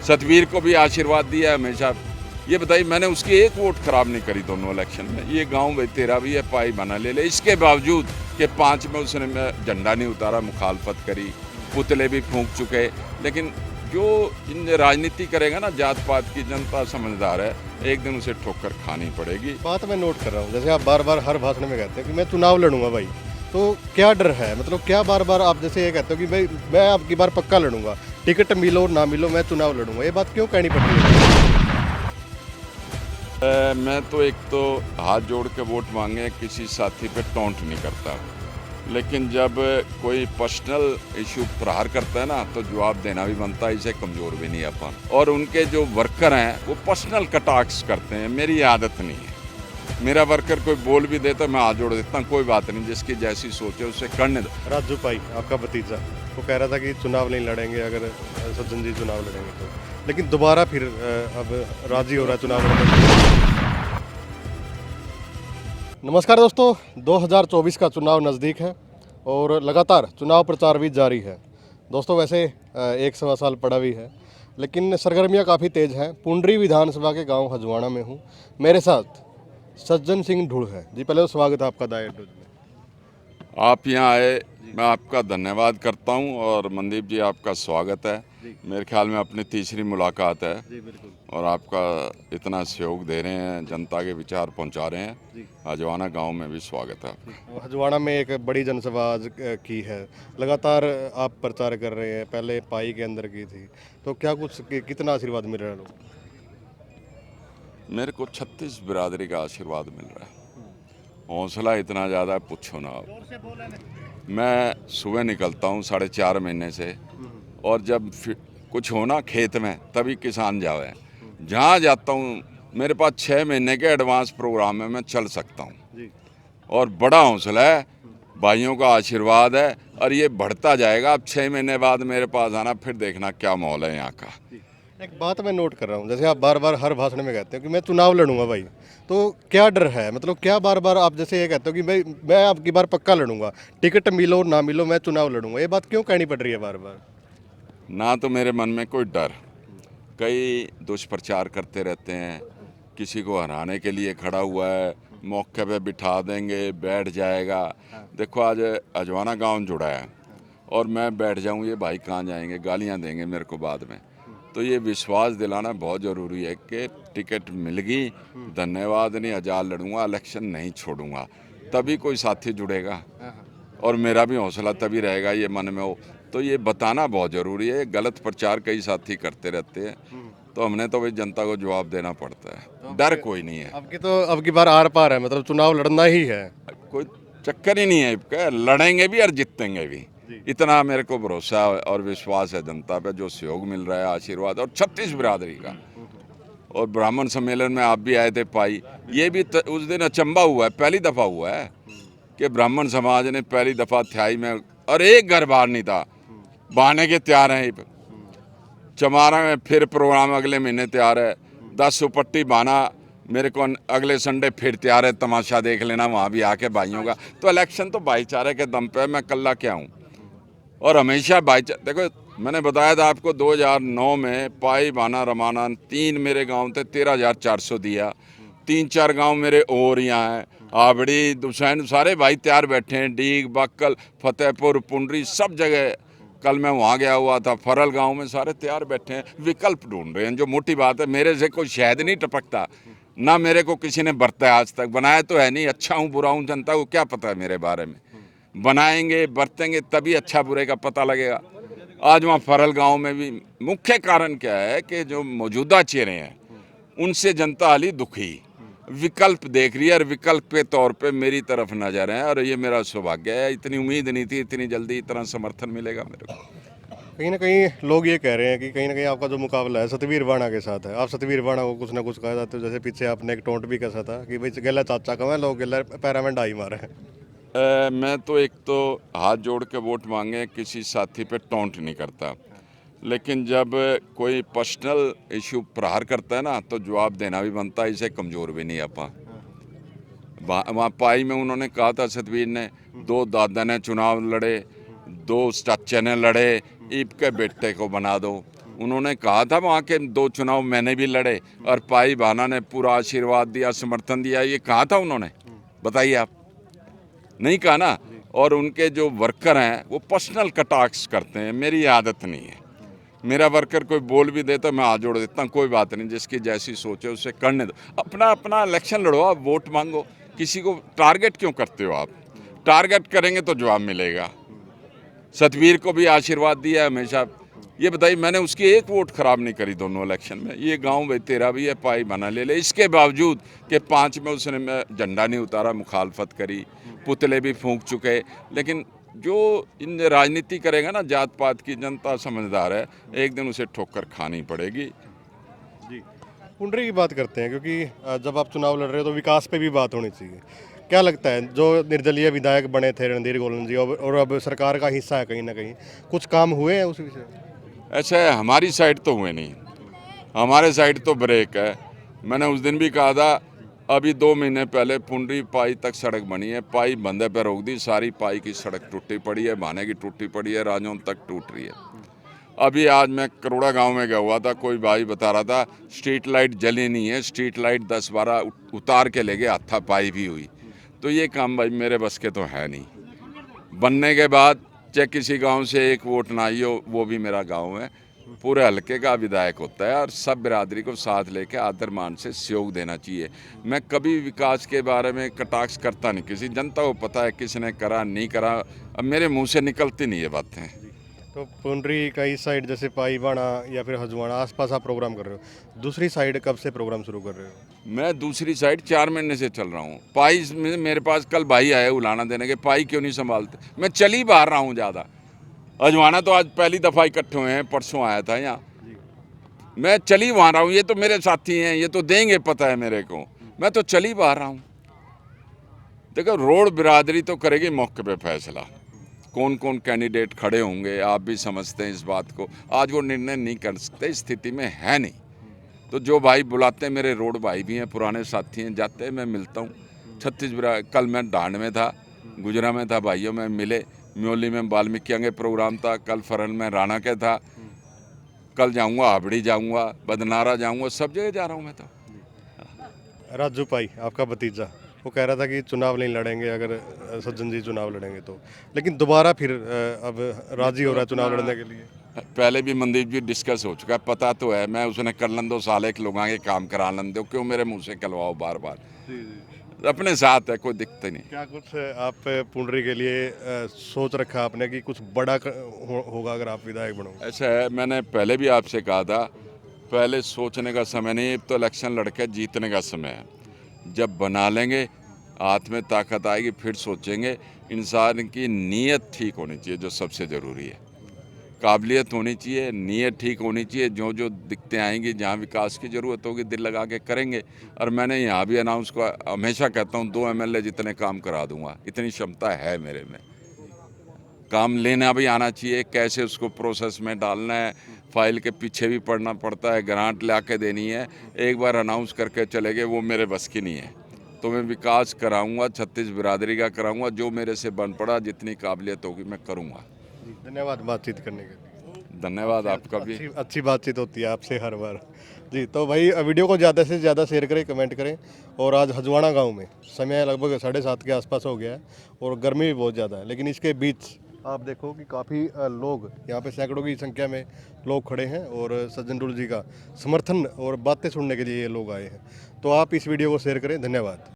सतवीर को भी आशीर्वाद दिया है हमेशा। ये बताइए, मैंने उसकी एक वोट खराब नहीं करी दोनों इलेक्शन में। ये गांव भाई तेरा भी है, पाई बना ले ले। इसके बावजूद कि 5 में उसने झंडा नहीं उतारा, मुखालफत करी, पुतले भी फूंक चुके। लेकिन जो इन राजनीति करेगा ना, जात पात की, जनता समझदार है, एक दिन उसे ठोकर खानी पड़ेगी। बात मैं नोट कर रहा हूँ, जैसे आप बार बार हर भाषण में कहते हैं कि मैं चुनाव लड़ूंगा भाई, तो क्या डर है? मतलब क्या बार बार आप जैसे ये कहते हो कि भाई मैं आपकी बार पक्का लड़ूंगा, टिकट मिलो ना मिलो मैं चुनाव लड़ूंगा, ये बात क्यों कहनी पड़ रही है? मैं तो एक तो हाथ जोड़ के वोट मांगे किसी साथी पे टोंट नहीं करता, लेकिन जब कोई पर्सनल इशू प्रहार करता है ना, तो जवाब देना भी बनता है। इसे कमज़ोर भी नहीं अपन। और उनके जो वर्कर हैं वो पर्सनल कटाक्स करते हैं, मेरी आदत नहीं है। मेरा वर्कर कोई बोल भी देता मैं हाथ जोड़ देता हूँ, कोई बात नहीं, जिसकी जैसी सोच है उसे करने दो। राजू भाई आपका भतीजा वो कह रहा था कि चुनाव नहीं लड़ेंगे अगर सज्जन जी चुनाव लड़ेंगे तो, लेकिन दोबारा फिर अब राजी हो रहा है चुनाव लड़ने के। नमस्कार दोस्तों, 2024 का चुनाव नज़दीक है और लगातार चुनाव प्रचार भी जारी है। दोस्तों वैसे 1 सवा साल पड़ा भी है, लेकिन सरगर्मियां काफ़ी तेज़ हैं। पुंडरी विधानसभा के गांव हजवाड़ा में हूं, मेरे साथ सज्जन सिंह ढूढ़ है जी। पहले तो स्वागत है आपका दायर न्यूज़ में। आप यहाँ आए, मैं आपका धन्यवाद करता हूँ। और मनदीप जी, आपका स्वागत है। मेरे ख्याल में अपनी तीसरी मुलाकात है जी बिल्कुल। और आपका इतना सहयोग दे रहे हैं, जनता के विचार पहुँचा रहे हैं। हजवाना गांव में भी स्वागत है आपका। हजवाड़ा में एक बड़ी जनसभा आज की है, लगातार आप प्रचार कर रहे हैं, पहले पाई के अंदर की थी, तो क्या कुछ कितना आशीर्वाद मिल रहा है लोग? मेरे को 36 बिरादरी का आशीर्वाद मिल रहा है। हौसला इतना ज़्यादा है, पूछो ना आप। मैं सुबह निकलता हूँ 4.5 महीने से, और जब कुछ होना खेत में तभी किसान जावे। जहाँ जाता हूँ मेरे पास 6 महीने के एडवांस प्रोग्राम है, मैं चल सकता हूँ। और बड़ा हौसला है, भाइयों का आशीर्वाद है, और ये बढ़ता जाएगा। अब 6 महीने बाद मेरे पास आना, फिर देखना क्या माहौल है यहाँ का। एक बात मैं नोट कर रहा हूँ, जैसे आप बार बार हर भाषण में कहते हो कि मैं चुनाव लड़ूंगा भाई, तो क्या डर है? मतलब क्या बार बार आप जैसे ये कहते हो कि भाई मैं आपकी बार पक्का लड़ूंगा, टिकट मिलो ना मिलो मैं चुनाव लड़ूंगा, ये बात क्यों कहनी पड़ रही है बार बार? ना तो मेरे मन में कोई डर, कई दुष्प्रचार करते रहते हैं, किसी को हराने के लिए खड़ा हुआ है, मौके पे बिठा देंगे, बैठ जाएगा। देखो आज अजवाना गांव जुड़ा है और मैं बैठ जाऊं, ये भाई कहाँ जाएंगे, गालियां देंगे मेरे को बाद में। तो ये विश्वास दिलाना बहुत ज़रूरी है कि टिकट मिल गई, धन्यवाद नहीं, हजार लड़ूंगा, इलेक्शन नहीं छोड़ूंगा, तभी कोई साथी जुड़ेगा और मेरा भी हौसला तभी रहेगा, ये मन में हो। तो ये बताना बहुत ज़रूरी है। गलत प्रचार कई साथी करते रहते हैं, तो हमने तो भाई जनता को जवाब देना पड़ता है। डर कोई नहीं है, अब की बार आर पार है, मतलब चुनाव लड़ना ही है। कोई चक्कर ही नहीं है इसका। लड़ेंगे भी और जीतेंगे भी, इतना मेरे को भरोसा और विश्वास है जनता पे। जो सहयोग मिल रहा है, आशीर्वाद, और 36 बिरादरी का। और ब्राह्मण सम्मेलन में आप भी आए थे पाई, ये भी उस दिन अचंबा हुआ है, पहली दफ़ा हुआ है कि ब्राह्मण समाज ने पहली दफ़ा थ्याई में, और एक घर बाहर नहीं था, बहाने के तैयार हैं। चमारा में फिर प्रोग्राम अगले महीने तैयार है, 10 सुपट्टी बहाना मेरे को अगले संडे फिर तैयार है, तमाशा देख लेना वहाँ भी आके भाइयों का। तो इलेक्शन तो भाईचारे के दम पे, मैं कल्ला क्या हूँ। और हमेशा भाईचारा, देखो मैंने बताया था आपको 2009 में पाई बाना रमाना 3 मेरे गांव थे, 13,400 दिया। 3-4 गांव मेरे और यहाँ हैं, आबड़ी, दुसैन, सारे भाई तैयार बैठे हैं। डीग, बक्कल, फतेहपुर, पुंडरी, सब जगह। कल मैं वहाँ गया हुआ था, फरल गांव में, सारे तैयार बैठे हैं, विकल्प ढूंढ रहे हैं। जो मोटी बात है, मेरे से कोई शहद नहीं टपकता, ना मेरे को किसी ने बरता है आज तक। बनाया तो है नहीं, अच्छा हूँ बुरा हूँ, जनता को क्या पता है मेरे बारे में। बनाएंगे, बरतेंगे, तभी अच्छा बुरे का पता लगेगा। आज वहाँ फरल गांव में भी मुख्य कारण क्या है कि जो मौजूदा चेहरे हैं उनसे जनता हाली दुखी, विकल्प देख रही है, और विकल्प के तौर पे मेरी तरफ नजर है। और ये मेरा सौभाग्य है, इतनी उम्मीद नहीं थी इतनी जल्दी इतना समर्थन मिलेगा मेरे को। कहीं ना कहीं लोग ये कह रहे हैं कि कहीं ना कहीं आपका जो मुकाबला है सतवीर बाणा के साथ है, आप सतवीर बाणा को कुछ ना कुछ कहा जाता है। जैसे पीछे आपने एक टोंट भी कसा था कि भाई गेला चाचा का, लोग गेला पैरा में डाई मारे हैं। मैं तो एक तो हाथ जोड़ के वोट मांगे किसी साथी पे टोंट नहीं करता, लेकिन जब कोई पर्सनल इशू प्रहार करता है ना, तो जवाब देना भी बनता है। इसे कमज़ोर भी नहीं आपा। वहाँ पाई में उन्होंने कहा था, सतवीर ने, 2 दादा ने चुनाव लड़े, 2 चाचे ने लड़े, ईप के बेटे को बना दो। उन्होंने कहा था वहाँ के 2 चुनाव मैंने भी लड़े और पाई भाना ने पूरा आशीर्वाद दिया, समर्थन दिया, ये कहा था उन्होंने? बताइए आप। नहीं कहा ना। और उनके जो वर्कर हैं वो पर्सनल कटाक्ष करते हैं, मेरी आदत नहीं है। मेरा वर्कर कोई बोल भी दे तो मैं हाथ जोड़ देता हूँ, कोई बात नहीं, जिसकी जैसी सोच है उसे करने दो। अपना अपना इलेक्शन लड़ो, आप वोट मांगो, किसी को टारगेट क्यों करते हो आप? टारगेट करेंगे तो जवाब मिलेगा। सतवीर को भी आशीर्वाद दिया है हमेशा। ये बताइए, मैंने उसकी एक वोट खराब नहीं करी दोनों इलेक्शन में। ये गांव भाई तेरा भी है, पाई बना ले ले, इसके बावजूद कि 5 में उसने झंडा नहीं उतारा, मुखालफत करी, पुतले भी फूंक चुके। लेकिन जो इन राजनीति करेगा ना, जात पात की, जनता समझदार है, एक दिन उसे ठोकर खानी पड़ेगी। जी, पुंडरी की बात करते हैं, क्योंकि जब आप चुनाव लड़ रहे हो तो विकास पे भी बात होनी चाहिए। क्या लगता है, जो निर्दलीय विधायक बने थे रणधीर गोलन जी, और अब सरकार का हिस्सा है कहीं ना कहीं, कुछ काम हुए हैं उस विषय में? ऐसा है, हमारी साइड तो हुए नहीं, हमारे साइड तो ब्रेक है। मैंने उस दिन भी कहा था, अभी 2 महीने पहले पुंडरी पाई तक सड़क बनी है, पाई बंदे पे रोक दी, सारी पाई की सड़क टूटी पड़ी है, भाने की टूटी पड़ी है, राजौन तक टूट रही है। अभी आज मैं करोड़ा गांव में गया हुआ था, कोई भाई बता रहा था स्ट्रीट लाइट जली नहीं है, स्ट्रीट लाइट 10-12 उतार के ले गए, हाथा पाई भी हुई। तो ये काम भाई मेरे बस के तो है नहीं। बनने के बाद चाहे किसी गांव से एक वोट ना आई हो, वो भी मेरा गांव है, पूरे हलके का विधायक होता है, और सब बिरादरी को साथ लेके आदर मान से सहयोग देना चाहिए। मैं कभी विकास के बारे में कटाक्ष करता नहीं, किसी जनता को पता है किसने करा नहीं करा, अब मेरे मुंह से निकलती नहीं है बातें। तो पुंडरी का इस साइड जैसे पाई बाणा या फिर हजवाना आसपास आप प्रोग्राम कर रहे हो, दूसरी साइड कब से प्रोग्राम शुरू कर रहे हो? मैं दूसरी साइड 4 महीने से चल रहा हूँ। पाई में मेरे पास कल भाई आए उलाना देने के, पाई क्यों नहीं संभालते, मैं चल ही बाहर रहा हूँ ज़्यादा। अजवाना तो आज पहली दफ़ा इकट्ठे हुए हैं, परसों आया था यहाँ, मैं चली वहाँ रहा हूँ। ये तो मेरे साथी हैं, ये तो देंगे, पता है मेरे को, मैं तो चली बाहर रहा हूँ। देखो, रोड बिरादरी तो करेगी मौके पे फैसला, कौन कौन कैंडिडेट खड़े होंगे, आप भी समझते हैं इस बात को। आज वो निर्णय नहीं कर सकते, स्थिति में है नहीं। तो जो भाई बुलाते हैं, मेरे रोड भाई भी हैं, पुराने साथी हैं, जाते हैं, मैं मिलता हूँ। छत्तीसगढ़, कल मैं डांड में था, गुजरा में था, भाइयों में मिले, म्योली में वाल्मीकि के प्रोग्राम था, कल फरन में राणा के था, कल जाऊंगा हाबड़ी जाऊंगा, बदनारा जाऊंगा, सब जगह जा रहा हूं मैं तो। राजू पाई आपका भतीजा, वो कह रहा था कि चुनाव नहीं लड़ेंगे अगर सज्जन जी चुनाव लड़ेंगे तो, लेकिन दोबारा फिर अब राजी हो रहा है चुनाव लड़ने के लिए। पहले भी मनदीप जी डिस्कस हो चुका है, पता तो है। मैं उसने कर लन 2 साल एक लोग आगे काम करा लन दो, क्यों मेरे मुंह से कलवाओ बार बार। अपने साथ है, कोई दिक्कत नहीं। क्या कुछ आप पुंडरी के लिए सोच रखा आपने कि कुछ बड़ा होगा अगर आप विधायक बनोगे? ऐसा है, मैंने पहले भी आपसे कहा था, पहले सोचने का समय नहीं, अब तो इलेक्शन लड़के जीतने का समय है। जब बना लेंगे, हाथ में ताकत आएगी, फिर सोचेंगे। इंसान की नीयत ठीक होनी चाहिए, जो सबसे ज़रूरी है। काबिलियत होनी चाहिए, नीयत ठीक होनी चाहिए। जो जो दिक्कतें आएंगी, जहाँ विकास की ज़रूरत होगी, दिल लगा के करेंगे। और मैंने यहाँ भी अनाउंस को हमेशा कहता हूँ, 2 MLA जितने काम करा दूंगा, इतनी क्षमता है मेरे में। काम लेना भी आना चाहिए, कैसे उसको प्रोसेस में डालना है, फाइल के पीछे भी पढ़ना पड़ता है, ग्रांट ला के देनी है। एक बार अनाउंस करके चले गए, वो मेरे बस की नहीं है। तो मैं विकास कराऊंगा, छत्तीस बिरादरी का कराऊंगा, जो मेरे से बन पड़ा, जितनी काबिलियत होगी मैं करूंगा। धन्यवाद बातचीत करने के लिए। धन्यवाद आपका भी। अच्छी बातचीत होती है आपसे हर बार। जी, तो भाई वीडियो को ज़्यादा से ज़्यादा शेयर करें, कमेंट करें। और आज हजवाना गांव में समय लगभग 7:30 के आसपास हो गया है और गर्मी भी बहुत ज़्यादा है, लेकिन इसके बीच आप देखो कि काफ़ी लोग यहाँ पे सैकड़ों की संख्या में लोग खड़े हैं और सज्जन डुल जी का समर्थन और बातें सुनने के लिए ये लोग आए हैं। तो आप इस वीडियो को शेयर करें। धन्यवाद।